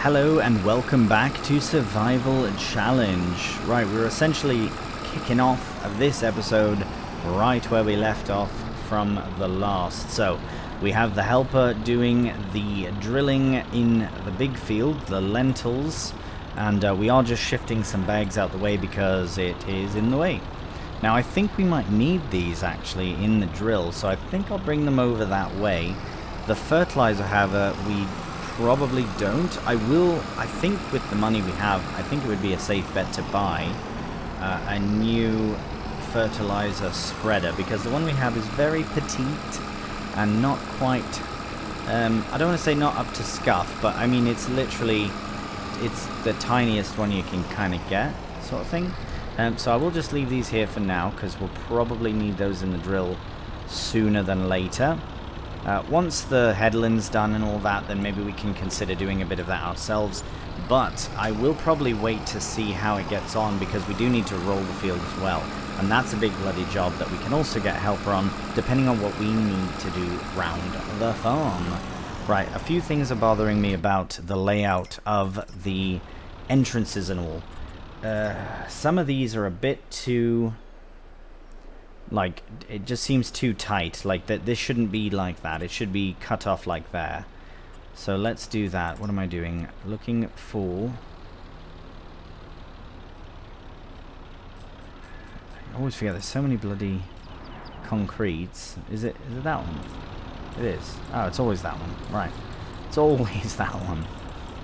Hello and welcome back to Survival Challenge. Right, we're essentially kicking off this episode right where we left off from the last. So, we have the helper doing the drilling in the big field, the lentils, and we are just shifting some bags out the way because it is in the way. Now, I think we might need these actually in the drill, so I think I'll bring them over that way. The fertilizer, however, we probably don't. I think with the money we have, I think it would be a safe bet to buy a new fertilizer spreader, because the one we have is very petite and not quite, I don't want to say not up to scuff, but I mean it's the tiniest one you can kind of get, sort of thing. So I will just leave these here for now, because we'll probably need those in the drill sooner than later. Once the headland's done and all that, then maybe we can consider doing a bit of that ourselves. But I will probably wait to see how it gets on, because we do need to roll the field as well. And that's a big bloody job that we can also get helper on, depending on what we need to do round the farm. Right, a few things are bothering me about the layout of the entrances and all. Some of these are a bit too... like, it just seems too tight. Like, that this shouldn't be like that. It should be cut off like there. So let's do that. What am I doing? Looking for... I always forget there's so many bloody concretes. Is it that one? It is. Oh, it's always that one. Right. It's always that one.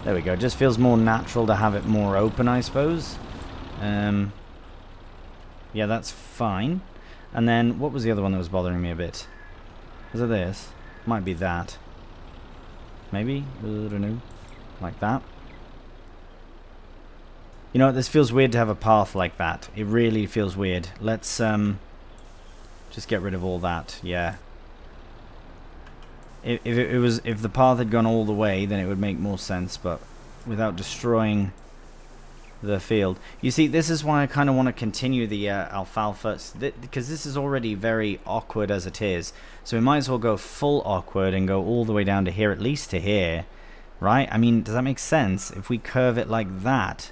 There we go. It just feels more natural to have it more open, I suppose. Yeah, that's fine. And then, what was the other one that was bothering me a bit? Was it this? Might be that. Maybe? I don't know. Like that. You know what, this feels weird to have a path like that. It really feels weird. Let's, just get rid of all that, yeah. If the path had gone all the way, then it would make more sense, but without destroying the field. You see, this is why I kind of want to continue the alfalfa, because this is already very awkward as it is. So we might as well go full awkward and go all the way down to here, at least to here, right? I mean, does that make sense? If we curve it like that,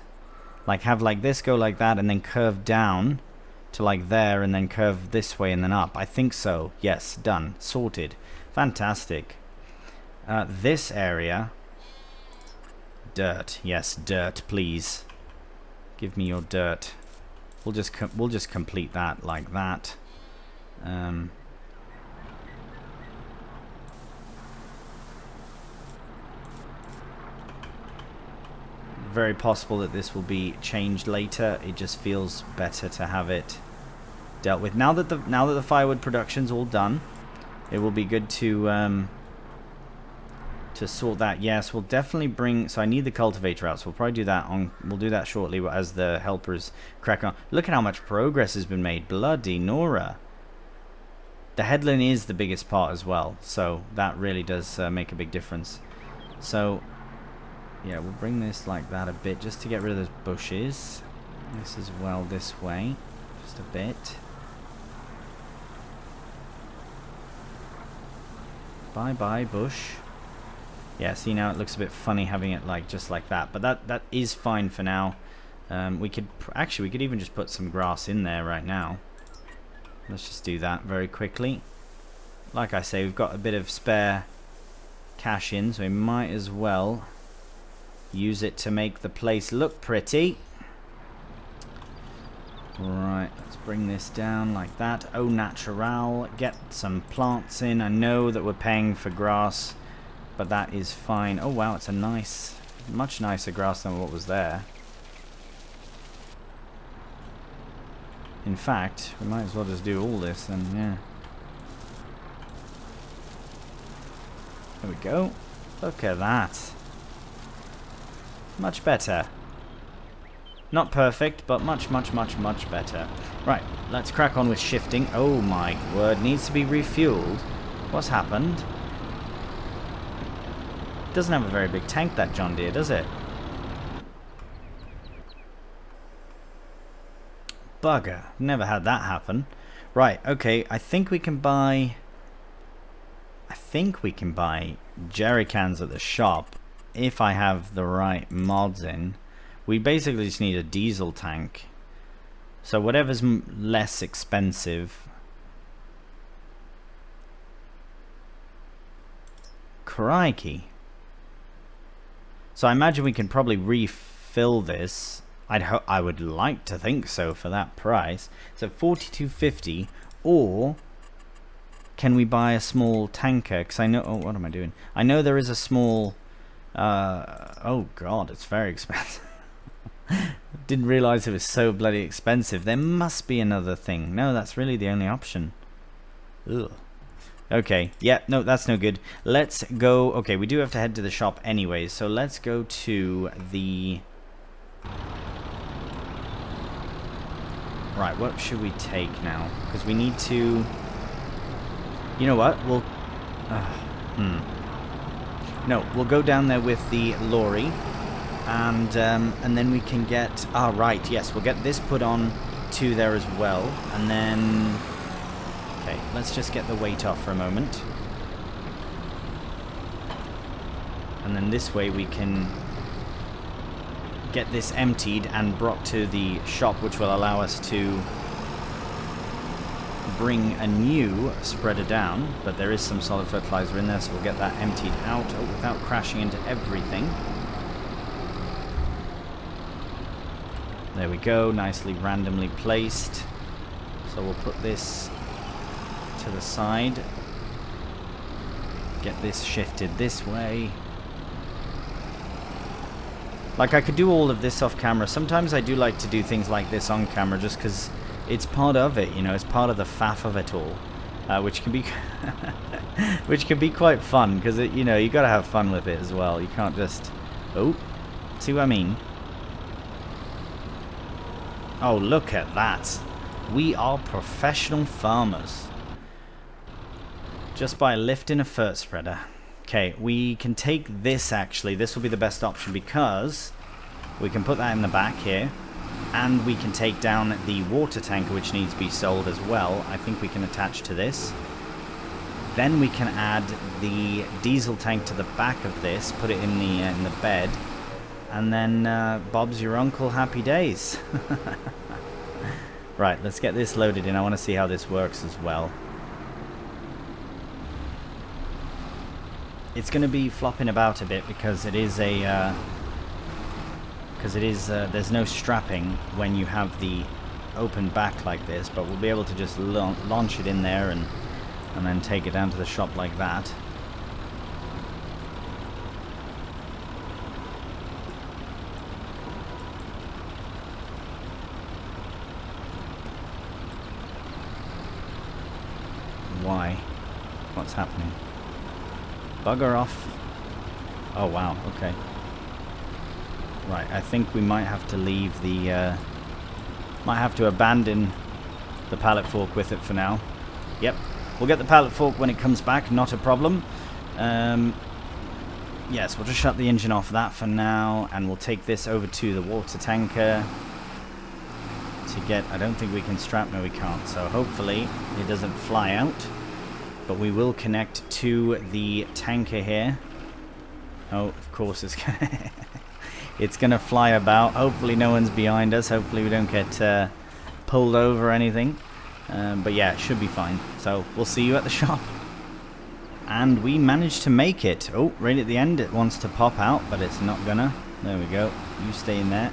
like have like this go like that and then curve down to like there and then curve this way and then up. I think so. Yes, done. Sorted. Fantastic. This area, dirt. Yes, dirt, please. Give me your dirt. We'll just complete that like that. Very possible that this will be changed later. It just feels better to have it dealt with. Now that the firewood production's all done, it will be good to sort that. Yes, we'll definitely bring... So I need the cultivator out, so we'll probably do that on... We'll do that shortly as the helpers crack on. Look at how much progress has been made. Bloody Nora. The headland is the biggest part as well, so that really does make a big difference. So, yeah, we'll bring this like that a bit, just to get rid of those bushes. This as well, this way. Just a bit. Bye-bye, bush. Yeah, see, now it looks a bit funny having it like just like that, but that is fine for now. We could even just put some grass in there right now. Let's just do that very quickly. Like I say, we've got a bit of spare cash in, so we might as well use it to make the place look pretty. Right, let's bring this down like that. Au natural, get some plants in. I know that we're paying for grass, but that is fine. Oh wow, it's a nice, much nicer grass than what was there. In fact, we might as well just do all this then, yeah. There we go. Look at that. Much better. Not perfect, but much, much, much, much better. Right, let's crack on with shifting. Oh my word, needs to be refueled. What's happened? Doesn't have a very big tank, that John Deere, does it? Bugger. Never had that happen. Right, okay, I think we can buy jerry cans at the shop if I have the right mods in. We basically just need a diesel tank. So whatever's less expensive. Crikey. So I imagine we can probably refill this. I would like to think so for that price. So $42.50, or can we buy a small tanker? Because I know. Oh, what am I doing? I know there is a small. Oh God, it's very expensive. Didn't realize it was so bloody expensive. There must be another thing. No, that's really the only option. Ugh. Okay, yeah, no, that's no good. Let's go. Okay, we do have to head to the shop anyways, so let's go to the... Right, what should we take now? Because we need to... You know what? We'll... No, we'll go down there with the lorry, and then we can get... Ah, right, yes, we'll get this put on to there as well, and then... Okay, let's just get the weight off for a moment. And then this way we can get this emptied and brought to the shop, which will allow us to bring a new spreader down. But there is some solid fertilizer in there, so we'll get that emptied out without crashing into everything. There we go, nicely randomly placed. So we'll put this to the side, get this shifted this way. Like, I could do all of this off camera. Sometimes I do like to do things like this on camera just because it's part of it, you know, it's part of the faff of it all, which can be which can be quite fun because, you know, you gotta have fun with it as well. You can't just... Oh, see what I mean? Oh, look at that. We are professional farmers. Just by lifting a fert spreader. Okay, we can take this actually. This will be the best option because we can put that in the back here. And we can take down the water tanker, which needs to be sold as well. I think we can attach to this. Then we can add the diesel tank to the back of this, put it in the bed. And then Bob's your uncle, happy days. Right, let's get this loaded in. I want to see how this works as well. It's going to be flopping about a bit because it is a there's no strapping when you have the open back like this, but we'll be able to just launch it in there and then take it down to the shop like that. Why? What's happening? Bugger off. Oh wow, okay. Right, I think we might have to leave the might have to abandon the pallet fork with it for now. Yep, we'll get the pallet fork when it comes back, not a problem. Yes, we'll just shut the engine off that for now, and we'll take this over to the water tanker to get... I don't think we can strap, no we can't, so hopefully it doesn't fly out. But we will connect to the tanker here. Oh, of course it's gonna it's gonna fly about. Hopefully no one's behind us. Hopefully we don't get pulled over or anything. But yeah, it should be fine. So we'll see you at the shop. And we managed to make it. Oh, right at the end it wants to pop out, but it's not gonna. There we go. You stay in there.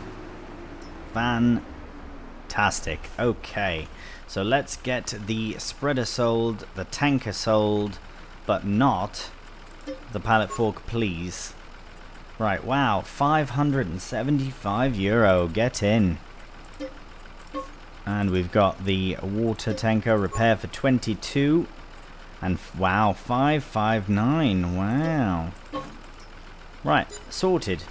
Fantastic. Okay. So let's get the spreader sold, the tanker sold, but not the pallet fork, please. Right, wow, €575. Get in. And we've got the water tanker repair for 22. And wow, 559. Wow. Right, sorted.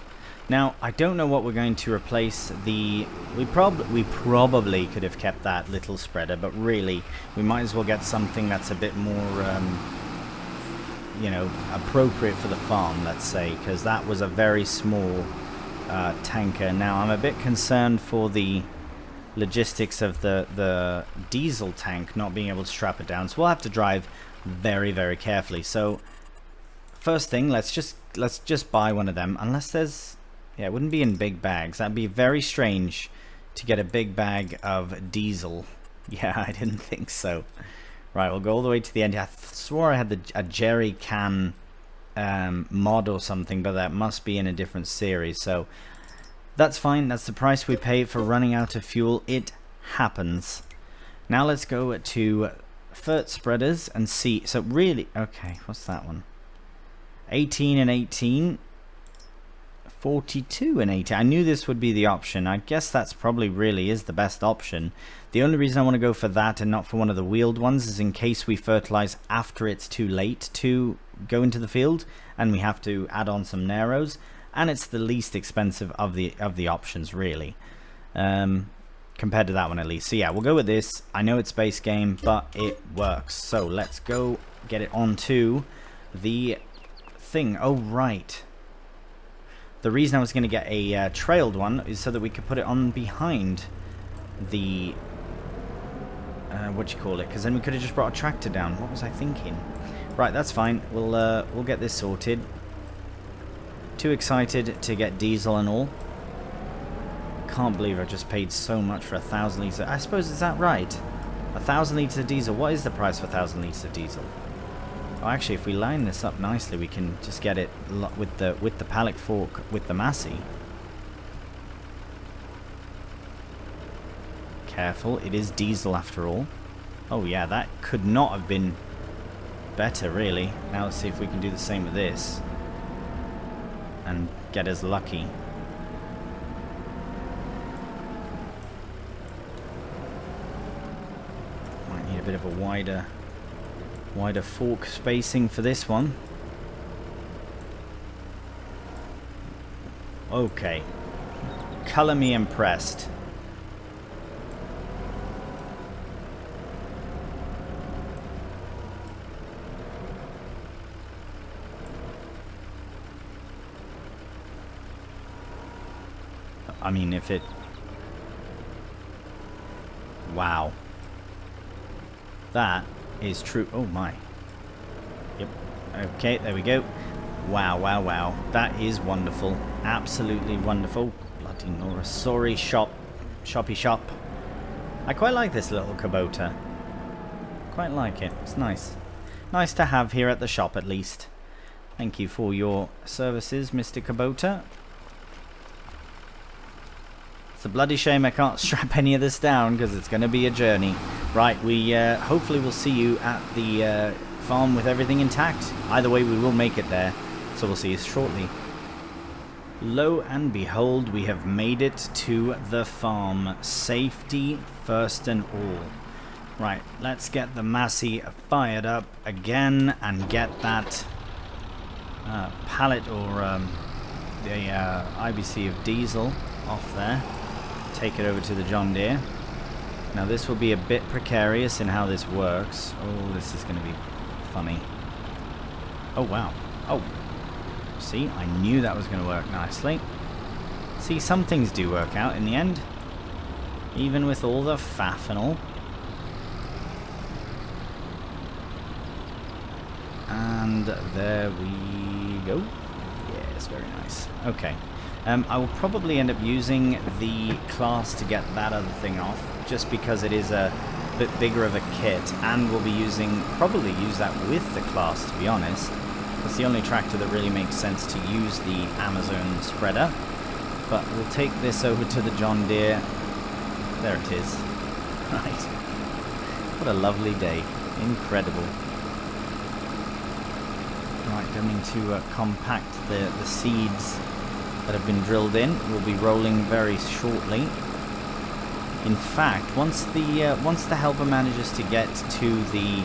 Now, I don't know what we're going to replace the... We probably could have kept that little spreader, but really, we might as well get something that's a bit more, you know, appropriate for the farm, let's say, because that was a very small tanker. Now, I'm a bit concerned for the logistics of the diesel tank not being able to strap it down, so we'll have to drive very, very carefully. So, first thing, let's just buy one of them, unless there's... Yeah, it wouldn't be in big bags. That'd be very strange to get a big bag of diesel. Yeah, I didn't think so. Right, we'll go all the way to the end. I swore I had a jerry can mod or something, but that must be in a different series. So that's fine. That's the price we pay for running out of fuel. It happens. Now let's go to Fert spreaders and see. So really, okay, what's that one? 18 and 18. 42 and 80. I knew this would be the option. I guess that's probably really is the best option. The only reason I want to go for that and not for one of the wheeled ones is in case we fertilize after it's too late to go into the field and we have to add on some narrows, and it's the least expensive of the options really, compared to that one at least. So yeah, we'll go with this. I know it's base game, but it works. So let's go get it onto the thing. Oh right. The reason I was going to get a trailed one is so that we could put it on behind the... what you call it? Because then we could have just brought a tractor down. What was I thinking? Right, that's fine. We'll get this sorted. Too excited to get diesel and all. Can't believe I just paid so much for 1,000 litres. I suppose, is that right? 1,000 litres of diesel. What is the price for 1,000 litres of diesel? Oh, actually, if we line this up nicely, we can just get it with the pallet fork with the Massey. Careful, it is diesel after all. Oh yeah, that could not have been better, really. Now let's see if we can do the same with this and get us lucky. Might need a bit of a wider fork spacing for this one. Okay. Color me impressed. I mean, if it... Wow. That is true. Oh my. Yep. Okay, there we go. Wow, wow, wow. That is wonderful. Absolutely wonderful. Bloody Nora. Sorry, shoppy shop. I quite like this little Kubota. Quite like it. It's nice. Nice to have here at the shop, at least. Thank you for your services, Mr. Kubota. It's a bloody shame I can't strap any of this down because it's going to be a journey. Right, we hopefully will see you at the farm with everything intact. Either way, we will make it there, so we'll see you shortly. Lo and behold, we have made it to the farm. Safety first and all. Right, let's get the Massey fired up again and get that pallet or the IBC of diesel off there. Take it over to the John Deere. Now this will be a bit precarious in how this works. Oh, this is going to be funny. Oh wow. Oh, see, I knew that was going to work nicely. See, some things do work out in the end, even with all the faff and all. And there we go. Yes, very nice. Okay. I will probably end up using the class to get that other thing off, just because it is a bit bigger of a kit, and we'll be probably use that with the class, to be honest. That's the only tractor that really makes sense to use the Amazon spreader. But we'll take this over to the John Deere. There it is. Right. What a lovely day. Incredible. Right, going to compact the seeds that have been drilled in. We'll be rolling very shortly. In fact, once the helper manages to get to the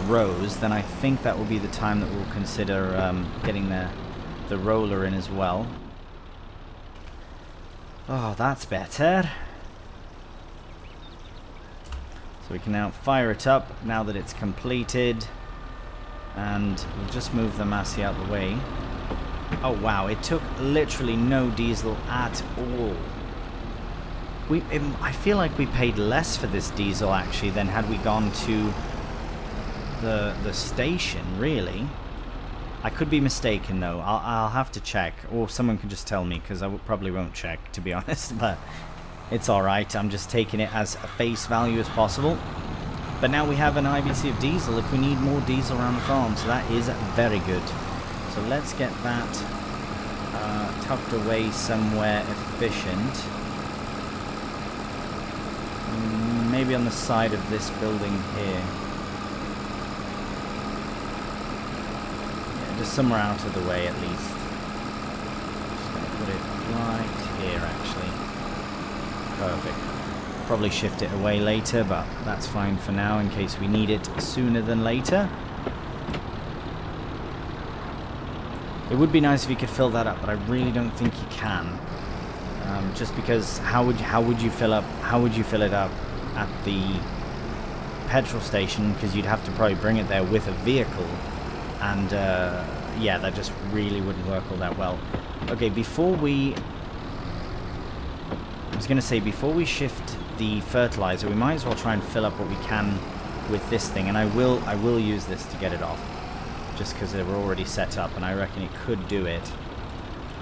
rows, then I think that will be the time that we'll consider getting the roller in as well. Oh, that's better. So we can now fire it up now that it's completed. And we'll just move the Massey out the way. Oh wow, it took literally no diesel at all. I feel like we paid less for this diesel actually than had we gone to the station, really. I could be mistaken though. I'll have to check, or someone can just tell me, because I probably won't check, to be honest. But it's alright, I'm just taking it as a face value as possible. But now we have an IBC of diesel if we need more diesel around the farm, so that is very good. So let's get that tucked away somewhere efficient. Maybe on the side of this building here. Yeah, just somewhere out of the way at least. Just going to put it right here actually. Perfect. Probably shift it away later, but that's fine for now in case we need it sooner than later. It would be nice if you could fill that up, but I really don't think you can. Just because how would you fill it up at the petrol station, because you'd have to probably bring it there with a vehicle, and yeah, that just really wouldn't work all that well. Okay, before we shift the fertilizer, we might as well try and fill up what we can with this thing, and I will use this to get it off, just because they were already set up, and I reckon it could do it,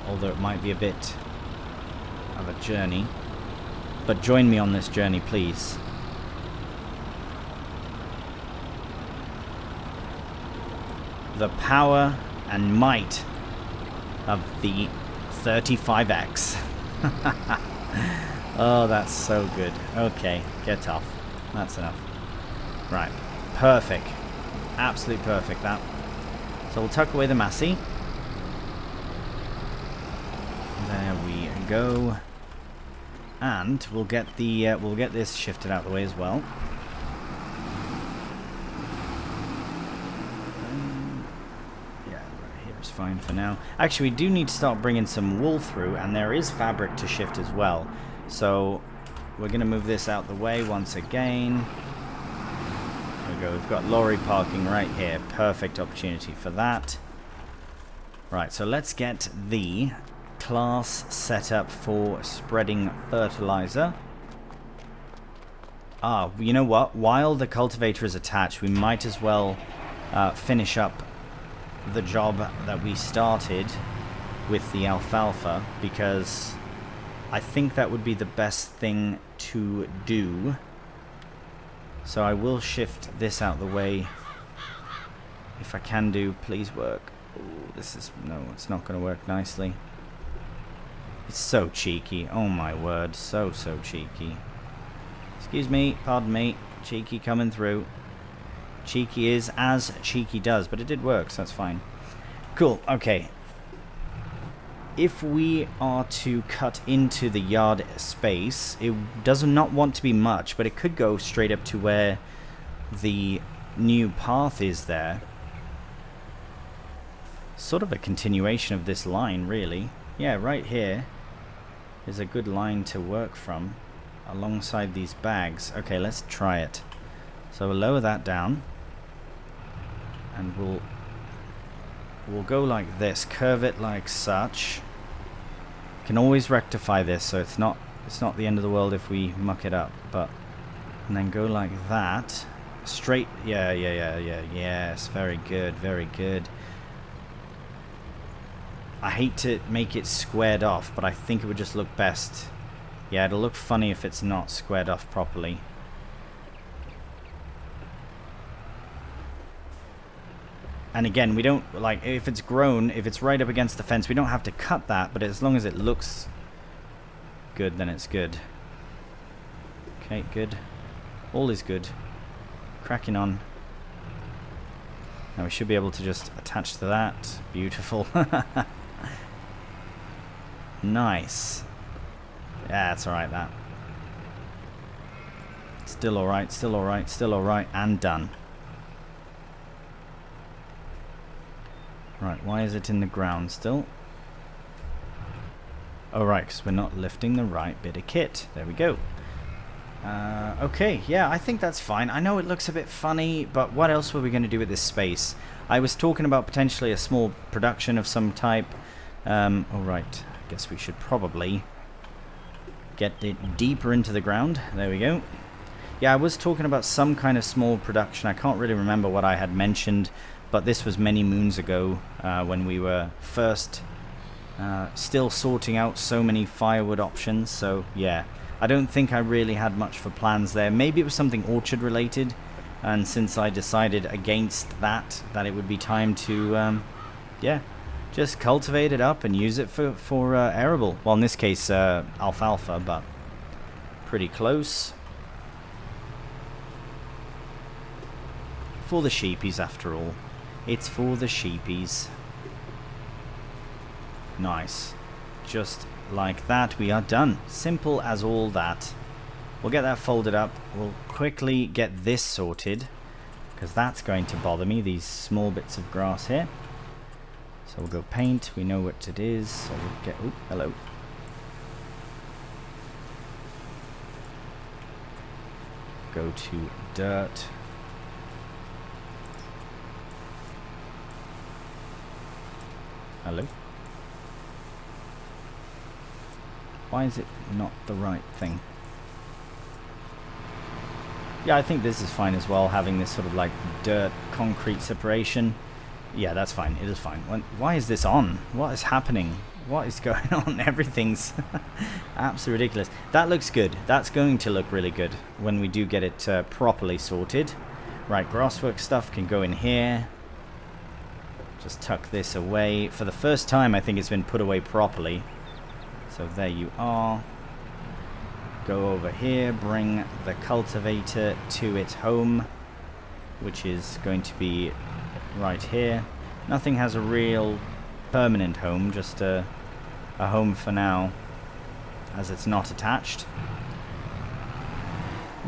although it might be a bit of a journey. But join me on this journey, please. The power and might of the 35X. Oh, that's so good. Okay, get off. That's enough. Right. Perfect. Absolutely perfect, that. So we'll tuck away the Massey. There we go. And we'll get this shifted out of the way as well. Yeah, right here is fine for now. Actually, we do need to start bringing some wool through, and there is fabric to shift as well. So we're going to move this out the way once again. There we go. We've got lorry parking right here. Perfect opportunity for that. Right, so let's get the class set up for spreading fertilizer. Ah, you know what? While the cultivator is attached, we might as well finish up the job that we started with the alfalfa, because I think that would be the best thing to do. So I will shift this out the way. If I can do, please work. Ooh, this is, no, it's not going to work nicely. It's so cheeky. Oh my word, so cheeky. Excuse me, pardon me. Cheeky coming through. Cheeky is as cheeky does, but it did work, so that's fine. Cool, okay. If we are to cut into the yard space, it does not want to be much, but it could go straight up to where the new path is there. Sort of a continuation of this line, really. Yeah, right here is a good line to work from alongside these bags. Okay, let's try it. So we'll lower that down, and we'll go like this, curve it like such. Can always rectify this, so it's not the end of the world if we muck it up, but and then go like that, straight. Yeah, yes, very good, very good. I hate to make it squared off, but I think it would just look best. Yeah, it'll look funny if it's not squared off properly. And again, we don't, like, if it's grown, if it's right up against the fence, we don't have to cut that, but as long as it looks good, then it's good. Okay, good. All is good. Cracking on. Now we should be able to just attach to that. Beautiful. Nice. Yeah, that's alright, that. Still alright, still alright, still alright, and done. Right, why is it in the ground still? Oh right, because we're not lifting the right bit of kit. There we go. Okay, yeah, I think that's fine. I know it looks a bit funny, but what else were we going to do with this space? I was talking about potentially a small production of some type. Oh right, I guess we should probably get it deeper into the ground. There we go. Yeah, I was talking about some kind of small production. I can't really remember what I had mentioned, but this was many moons ago when we were first still sorting out so many firewood options. So yeah, I don't think I really had much for plans there. Maybe it was something orchard related, and since I decided against that it would be time to yeah, just cultivate it up and use it for arable. Well, in this case alfalfa, but pretty close. For the sheepies, after all. It's for the sheepies. Nice. Just like that, we are done. Simple as all that. We'll get that folded up. We'll quickly get this sorted, because that's going to bother me, these small bits of grass here. So we'll go paint. We know what it is. So we'll get... Oh, hello. Go to dirt. Hello? Why is it not the right thing? Yeah, I think this is fine as well, having this sort of like dirt concrete separation. Yeah, that's fine. It is fine. Why is this on? What is happening? What is going on? Everything's absolutely ridiculous. That looks good. That's going to look really good when we do get it properly sorted. Right, grasswork stuff can go in here. Just tuck this away. For the first time, I think it's been put away properly. So there you are. Go over here, bring the cultivator to its home, which is going to be right here. Nothing has a real permanent home, just a home for now, as it's not attached.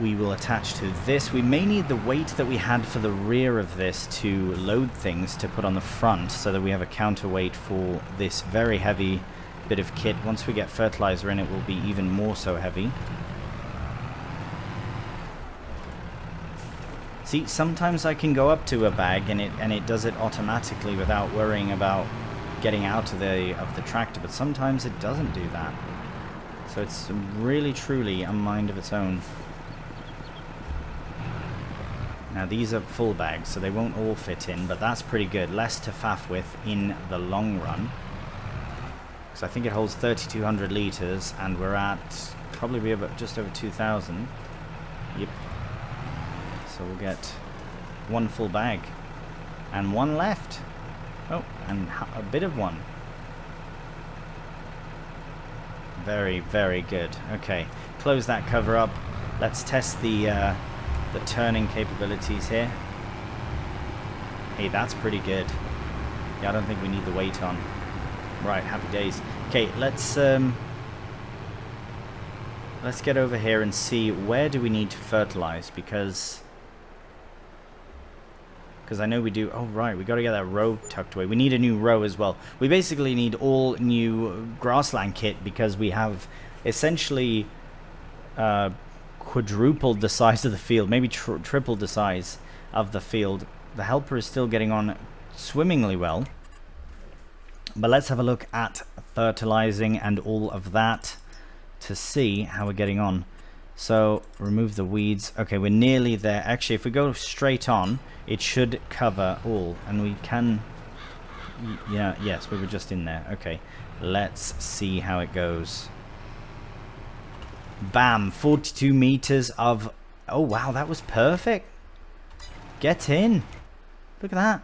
We will attach to this. We may need the weight that we had for the rear of this to load things to put on the front, so that we have a counterweight for this very heavy bit of kit. Once we get fertilizer in, it will be even more so heavy. See, sometimes I can go up to a bag and it does it automatically without worrying about getting out of the tractor, but sometimes it doesn't do that. So it's really truly a mind of its own. Now these are full bags, so they won't all fit in, but that's pretty good. Less to faff with in the long run. Because I think it holds 3,200 litres, and we're at probably about just over 2,000. Yep. So we'll get one full bag. And one left. Oh, and a bit of one. Very, very good. Okay, close that cover up. Let's test the turning capabilities here. Hey, that's pretty good. Yeah, I don't think we need the weight on. Right, happy days. Okay, let's get over here and see where do we need to fertilize, because I know we do. Oh right, we got to get that row tucked away. We need a new row as well. We basically need all new grassland kit, because we have essentially quadrupled the size of the field, maybe tripled the size of the field. The helper is still getting on swimmingly well, but let's have a look at fertilizing and all of that to see how we're getting on. So remove the weeds. Okay, we're nearly there. Actually, if we go straight on, it should cover all, and we can... Yeah, yes, we were just in there. Okay, let's see how it goes. Bam, 42 meters of... Oh wow, that was perfect. Get in. Look at that.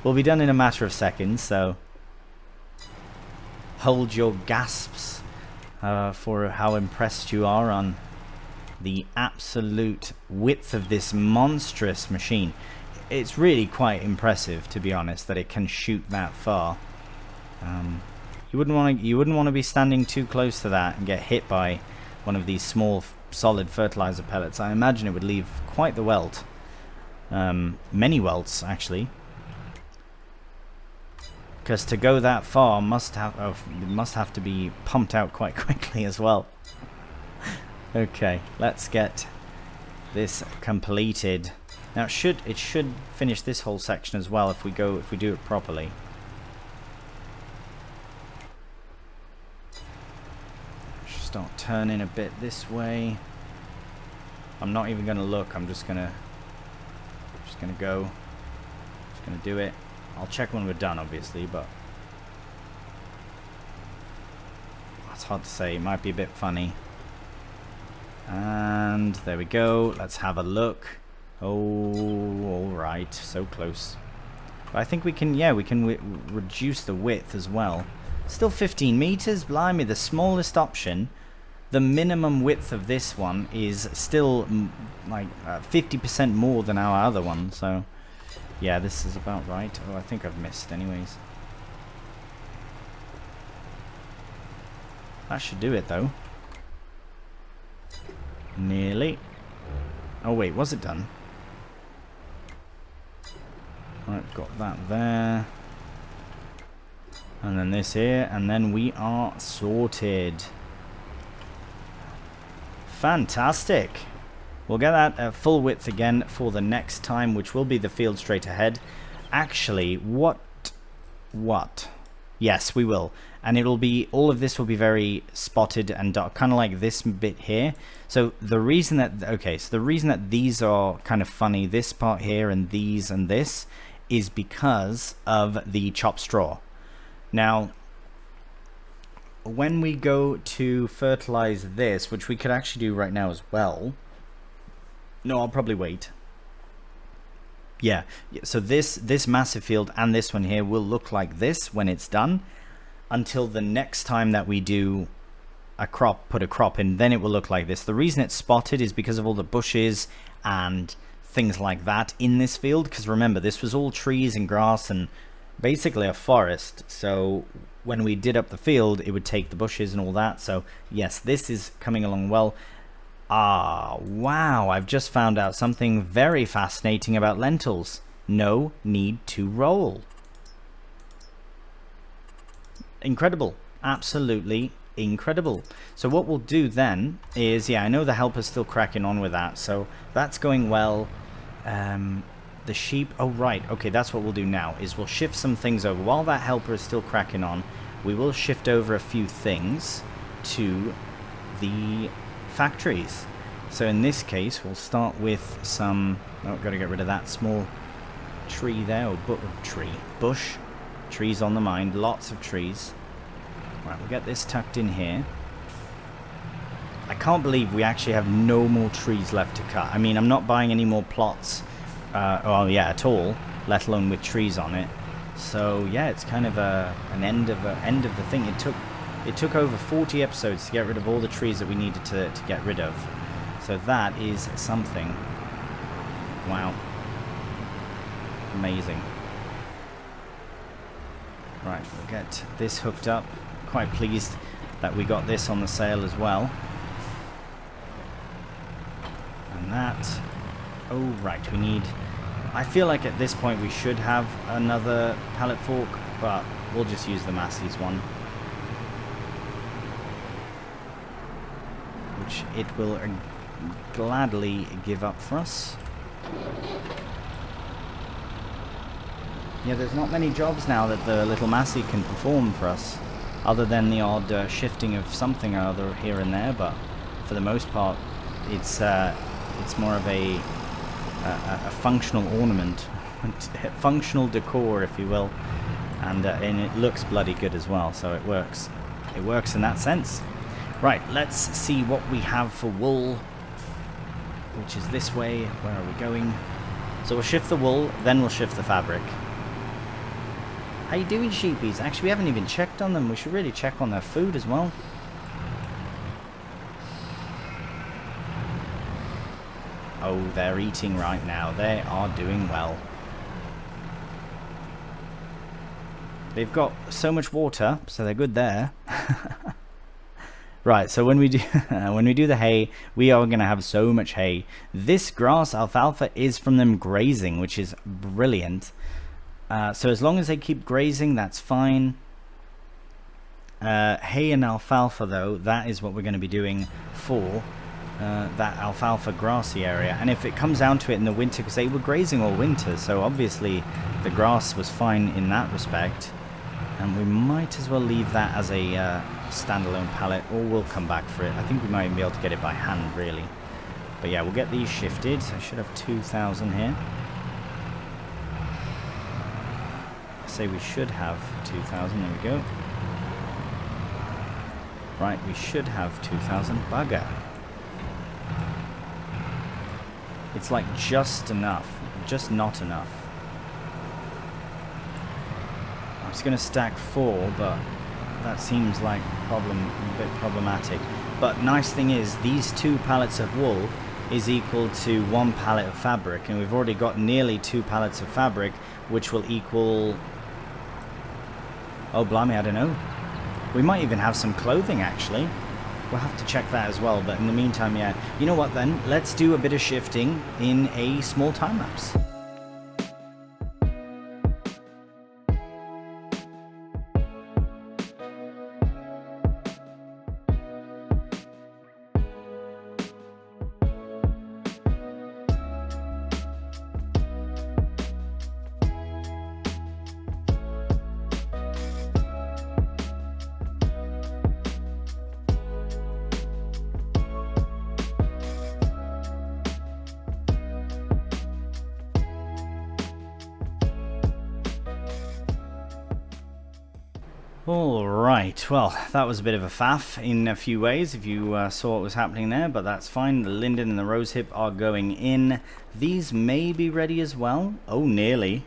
We'll be done in a matter of seconds, so hold your gasps for how impressed you are on the absolute width of this monstrous machine. It's really quite impressive, to be honest, that it can shoot that far. You wouldn't want to be standing too close to that and get hit by one of these small solid fertilizer pellets, I imagine it would leave quite the welt. Many welts, actually. Because to go that far must have to be pumped out quite quickly as well. Okay, let's get this completed. Now it should finish this whole section as well if we do it properly. Start turning a bit this way. I'm not even gonna look. I'm just gonna go. Just gonna do it. I'll check when we're done, obviously, but it's hard to say. It might be a bit funny. And there we go. Let's have a look. Oh, all right. So close. But I think we can. Yeah, we can reduce the width as well. Still 15 meters. Blimey, the smallest option. The minimum width of this one is still like 50% more than our other one. So, yeah, this is about right. Oh, I think I've missed anyways. That should do it, though. Nearly. Oh, wait, was it done? Right, got that there. And then this here. And then we are sorted. Fantastic. We'll get that at full width again for the next time, which will be the field straight ahead. Actually, what? Yes, we will. And it'll be, all of this will be very spotted and dark, kind of like this bit here. So the reason that, okay, so the reason that these are kind of funny, this part here and these and this, is because of the chopped straw. Now, when we go to fertilize this, which we could actually do right now as well. No, I'll probably wait. Yeah, so this massive field and this one here will look like this when it's done, until the next time that we do a crop, put a crop in, then it will look like this. The reason it's spotted is because of all the bushes and things like that in this field, because remember, this was all trees and grass and basically a forest. So when we did up the field, it would take the bushes and all that. So yes, this is coming along well. Ah, wow, I've just found out something very fascinating about lentils. No need to roll. Incredible. Absolutely incredible. So what we'll do then is, yeah, I know the helper's still cracking on with that, so that's going well. The sheep, oh right, okay, that's what we'll do now, is we'll shift some things over. While that helper is still cracking on, we will shift over a few things to the factories. So in this case, we'll start with some, oh, got to get rid of that small tree there, or bush. Trees on the mind, lots of trees. Right, we'll get this tucked in here. I can't believe we actually have no more trees left to cut. I mean, I'm not buying any more plots, at all, let alone with trees on it. So yeah, it's kind of an end of the thing. It took over 40 episodes to get rid of all the trees that we needed to get rid of. So that is something. Wow. Amazing. Right, we'll get this hooked up. Quite pleased that we got this on the sale as well. And that. Oh, right, we need... I feel like at this point we should have another pallet fork, but we'll just use the Massey's one. Which it will gladly give up for us. Yeah, there's not many jobs now that the little Massey can perform for us, other than the odd shifting of something or other here and there, but for the most part, it's more of a functional ornament, functional decor, if you will, and it looks bloody good as well, so it works. It works in that sense. Right, let's see what we have for wool, which is this way. Where are we going? So we'll shift the wool, then we'll shift the fabric. How you doing, sheepies? Actually, we haven't even checked on them. We should really check on their food as well. Oh, they're eating right now. They are doing well. They've got so much water, so they're good there. Right, so when we do when we do the hay, we are going to have so much hay. This grass alfalfa is from them grazing, which is brilliant. So as long as they keep grazing, that's fine. Hay and alfalfa, though, that is what we're going to be doing for that alfalfa grassy area. And if it comes down to it in the winter, because they were grazing all winter, so obviously the grass was fine in that respect. And we might as well leave that as a standalone pallet, or we'll come back for it. I think we might even be able to get it by hand, really. But yeah, we'll get these shifted. I should have 2,000 here. I say we should have 2,000. There we go. Right, we should have 2,000. Bugger. It's like just enough. Just not enough. I was going to stack 4, but that seems like a bit problematic. But nice thing is, these 2 pallets of wool is equal to 1 pallet of fabric, and we've already got nearly 2 pallets of fabric, which will equal... oh, blimey, I don't know. We might even have some clothing, actually. We'll have to check that as well, but in the meantime, yeah. You know what, then? Let's do a bit of shifting in a small time-lapse. Alright, well, that was a bit of a faff in a few ways, if you saw what was happening there, but that's fine. The linden and the rosehip are going in. These may be ready as well. Oh, nearly.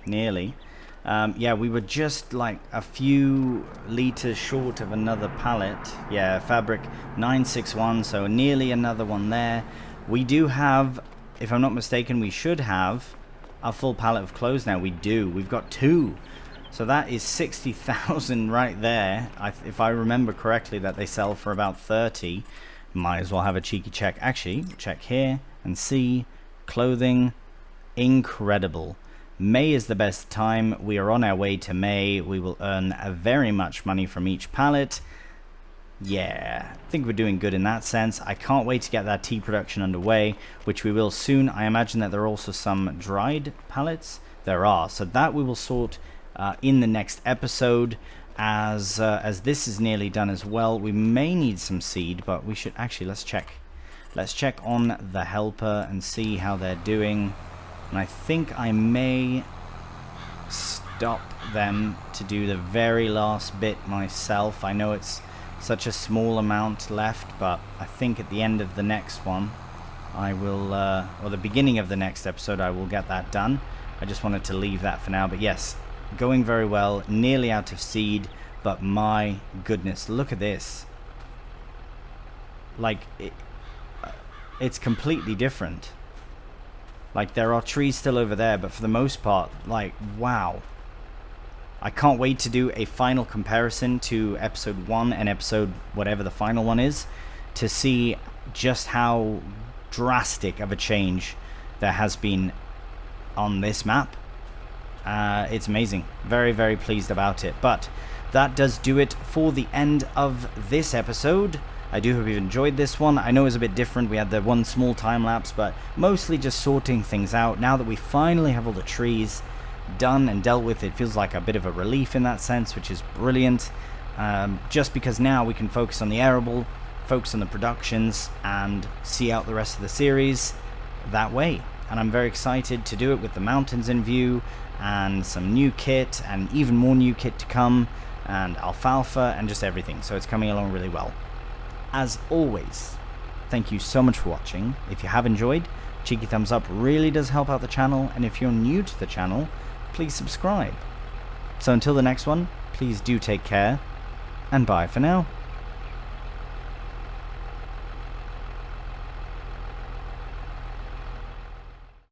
Yeah, we were just like a few litres short of another pallet. Yeah, fabric 961, so nearly another one there. We do have, if I'm not mistaken, we should have a full pallet of clothes now. We do. We've got 2. So that is 60,000 right there. If I remember correctly, that they sell for about 30. Might as well have a cheeky check. Actually, check here and see. Clothing, incredible. May is the best time. We are on our way to May. We will earn very much money from each pallet. Yeah, I think we're doing good in that sense. I can't wait to get that tea production underway, which we will soon. I imagine that there are also some dried pallets. There are. So that we will sort in the next episode, as this is nearly done as well. We may need some seed, but we should actually, let's check on the helper and see how they're doing. And I think I may stop them to do the very last bit myself. I know it's such a small amount left, but I think at the end of the next one I will, or the beginning of the next episode, I will get that done. I just wanted to leave that for now, but yes, going very well, nearly out of seed, but my goodness, look at this. Like, it's completely different. Like, there are trees still over there, but for the most part, like, wow. I can't wait to do a final comparison to episode 1 and episode whatever the final one is, to see just how drastic of a change there has been on this map. It's amazing. Very, very pleased about it. But that does do it for the end of this episode. I do hope you've enjoyed this one. I know it was a bit different. We had the one small time lapse, but mostly just sorting things out. Now that we finally have all the trees done and dealt with, it feels like a bit of a relief in that sense, which is brilliant. Just because now we can focus on the arable, focus on the productions, and see out the rest of the series that way. And I'm very excited to do it with the mountains in view, and some new kit, and even more new kit to come, and alfalfa, and just everything. So it's coming along really well. As always, thank you so much for watching. If you have enjoyed, cheeky thumbs up really does help out the channel, and if you're new to the channel, please subscribe. So until the next one, please do take care, and bye for now.